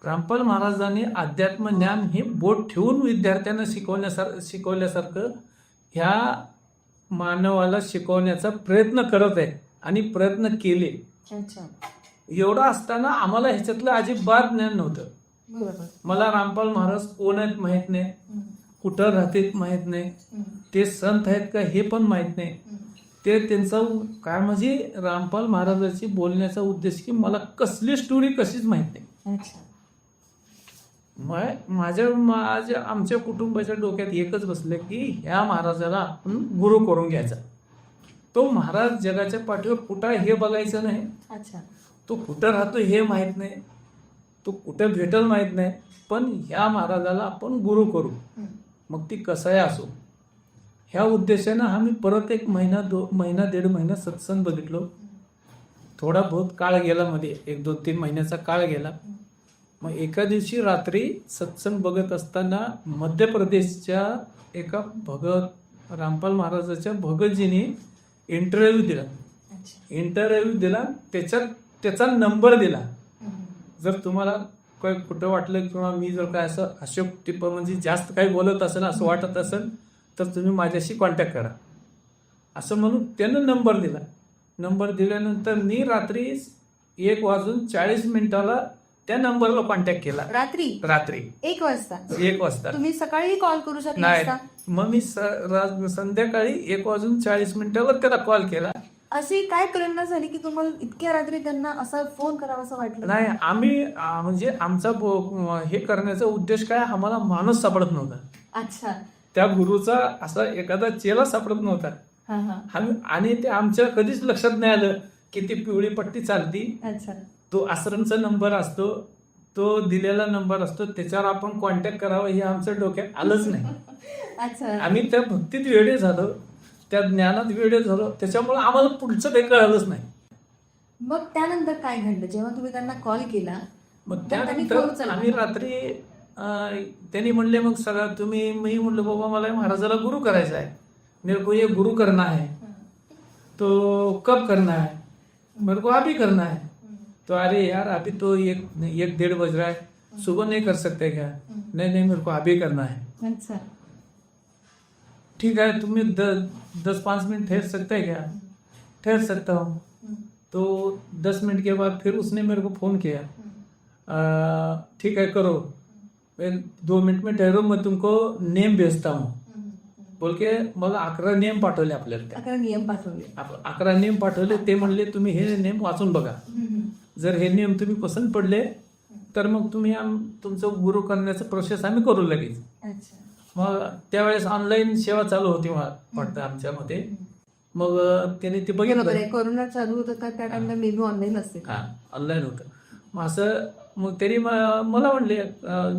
रामपाल महाराजांनी अध्यात्म ज्ञान हे बोट ठेवून विद्यार्थ्यांना शिकवल्यासारखं ह्या मानवाला शिकवण्याचा प्रयत्न करत आहे आणि प्रयत्न केले. अच्छा. एवढं असताना आम्हाला ह्याच्यातलं अजिबात ज्ञान नव्हतं. बरोबर. मला रामपाल महाराज कोण आहेत माहीत नाही, कुठं राहतात माहीत नाही, ते संत आहेत का हे पण माहीत नाही. ते त्यांचं काय म्हणजे रामपाल महाराजांची बोलण्याचा उद्देश की मला कसली स्टोरी कशीच माहीत नाही. अच्छा. आमच्या कुटुंबाच्या डोक्यात एकच बसलं की ह्या महाराजाला आपण गुरु करून घ्यायचा. तो महाराज जगाच्या पाठीवर कुठं आहे हे बघायचं नाही, अच्छा. तो कुठं राहतो हे माहीत नाही, तो कुठं भेटल माहीत नाही, पण ह्या महाराजाला आपण गुरु करू, मग ती कसाही असो. ह्या उद्देशानं आम्ही परत एक महिना 1.5 महिना सत्संग बघितलो. थोडा बहुत काळ गेला, मध्ये 1-2-3 महिन्याचा काळ गेला. मग एका दिवशी रात्री सत्संग बघत असताना मध्य प्रदेशच्या एका रामपाल महाराजाच्या भगतजींनी इंटरव्ह्यू दिला. त्याचा नंबर दिला. जर तुम्हाला काय कुठं वाटलं किंवा मी जर काय असं अशोक टिप्प म्हणजे जास्त काही बोलत असेल असं वाटत असेल तर तुम्ही माझ्याशी कॉन्टॅक्ट करा, असं म्हणून त्यानं नंबर दिला. नंबर दिल्यानंतर मी रात्री 1:40 त्या नंबरला कॉन्टॅक्ट केला. रात्री 1 वाजता? 1 वाजता. तुम्ही सकाळी कॉल करू शकता? नाही, मग मी संध्याकाळी 1:40 त्याला कॉल केला. अशी काय प्रेरणा झाली की तुम्हाला इतक्या रात्री त्यांना असा फोन करावा असं वाटलं? नाही, आम्ही म्हणजे आमचा हे करण्याचा उद्देश काय, आम्हाला माणूस सापडत नव्हता. अच्छा. त्या गुरुचा असा एखादा चेला सापडत नव्हता. आणि ते आमच्या कधीच लक्षात नाही आलं की ती पिवळी पट्टी चालती. अच्छा. तो आश्रमचा नंबर असतो, तो दिलेला नंबर असतो, त्याच्यावर आपण कॉन्टॅक्ट करावा हे आमच्या डोक्यात आलंच नाही. अच्छा. आम्ही त्या भक्तीत वेडे झालो, त्या ज्ञानात वेडे झालो, त्याच्यामुळे आम्हाला पुढचं काही कळालंच नाही. मग त्यानंतर काय घडलं जेव्हा तुम्ही त्यांना कॉल केला? मग त्यानंतर आम्ही रात्री त्यांनी म्हणले मग मी म्हणलं बाबा मला महाराजाला गुरु करायचा है, मेरे को ये गुरु करना है, तो कब करना है, मेरे को अभी करना है. तो अरे यार अभी तो 1-1:30 बज रहा है, सुबह नहीं कर सकते क्या? नहीं मेरे को अभी करना है. अच्छा. ठीक है, तुम्हें 10-5 मिनट ठहर सकते हैं क्या? ठहर सकता हूँ. तो 10 मिनट के बाद फिर उसने मेरे को फोन किया. ठीक है करो, 2 मिनट में ठहरो, मैं तुमको नेम भेजता हूँ बोल के मग 11 नेम पाठवले आपल्याला. 11 नेम पाठवले. ते म्हणले तुम्ही हे नेम वाचून बघा, जर हे नियम तुम्ही पसंत पडले तर मग तुम्ही तुमचं गुरु करण्याचं प्रोसेस आम्ही करू लगेच. मग त्यावेळेस ऑनलाईन सेवा चालू होती वाटतं आमच्यामध्ये. मग त्याने ते बघितलं. कोरोना चालू होतं त्या टाइमला मे बी ऑनलाईन असते. हा, ऑनलाईन होतं. मग त्यांनी मला म्हणले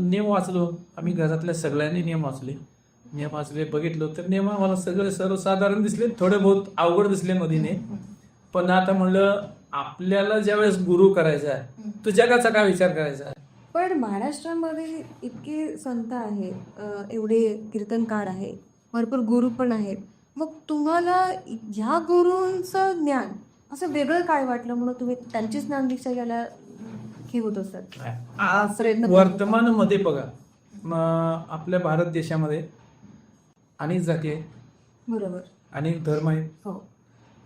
नियम वाचलो. आम्ही घरातल्या सगळ्यांनी नियम वाचले बघितलो तर नियम आम्हाला सगळे सर्वसाधारण दिसले, थोडे बहुत अवघड दिसले मधीने. पण आता म्हणलं आपल्याला ज्यावेळेस गुरु करायचा आहे तो जगाचा काय विचार करायचा आहे. पण महाराष्ट्रामध्ये इतके संत आहेत, एवढे कीर्तनकार आहेत, भरपूर गुरु पण आहेत, मग तुम्हाला ह्या गुरूंचं ज्ञान असं वेगळं काय वाटलं म्हणून तुम्ही त्यांचीच ज्ञान दीक्षा घ्यायला हे होत असतात? आज वर्तमानामध्ये बघा, आपल्या भारत देशामध्ये अनेक जाती आहेत, बरोबर, अनेक धर्म आहेत. हो.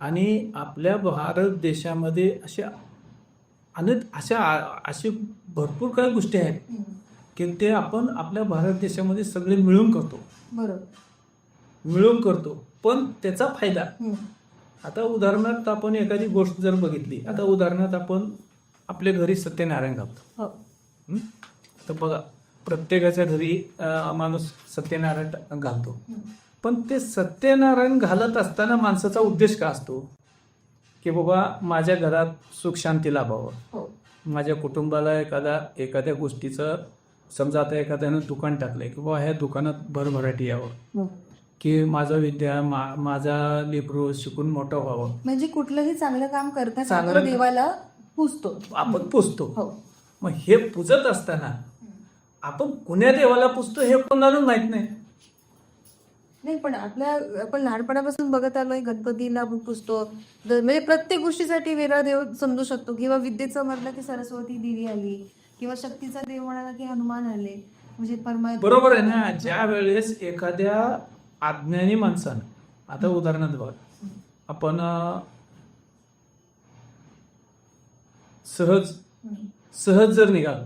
आणि आपल्या भारत देशामध्ये असे भरपूर काही गोष्टी आहेत की ते आपण आपल्या भारत देशामध्ये सगळे मिळून करतो. बरोबर. पण त्याचा फायदा, आता उदाहरणार्थ आपण एखादी गोष्ट जर बघितली, आता उदाहरणार्थ आपण आपल्या घरी सत्यनारायण घालतो. तर बघा प्रत्येकाच्या घरी माणूस सत्यनारायण घालतो. पण ते सत्यनारायण घालत असताना माणसाचा उद्देश काय असतो की बाबा माझ्या घरात सुख शांती लाभावं, माझ्या कुटुंबाला एखाद्या गोष्टीचं, समजा आता एखाद्यानं दुकान टाकलंय की बाबा ह्या दुकानात भरभराटी यावं, की माझा लेकरू शिकून मोठं व्हावं. म्हणजे कुठलंही चांगलं काम करता देवाला आपण पुजतो. मग हे पूजत असताना आपण कुण्या देवाला पुजतो हे कोणाला माहित नाही. पण आपण लहानपणापासून बघत आलोय गणपतीला आपण पुजतो, म्हणजे प्रत्येक गोष्टीसाठी वेगळा देव समजू शकतो. किंवा विद्येचं म्हटलं की सरस्वती देवी आली, किंवा शक्तीचा देव म्हणाला की हनुमान आले, म्हणजे परमात्मा. बरोबर आहे ना. ज्या वेळेस एखाद्या अज्ञानी माणसानं, आता उदाहरणार्थ बघा, आपण सहज जर निघालो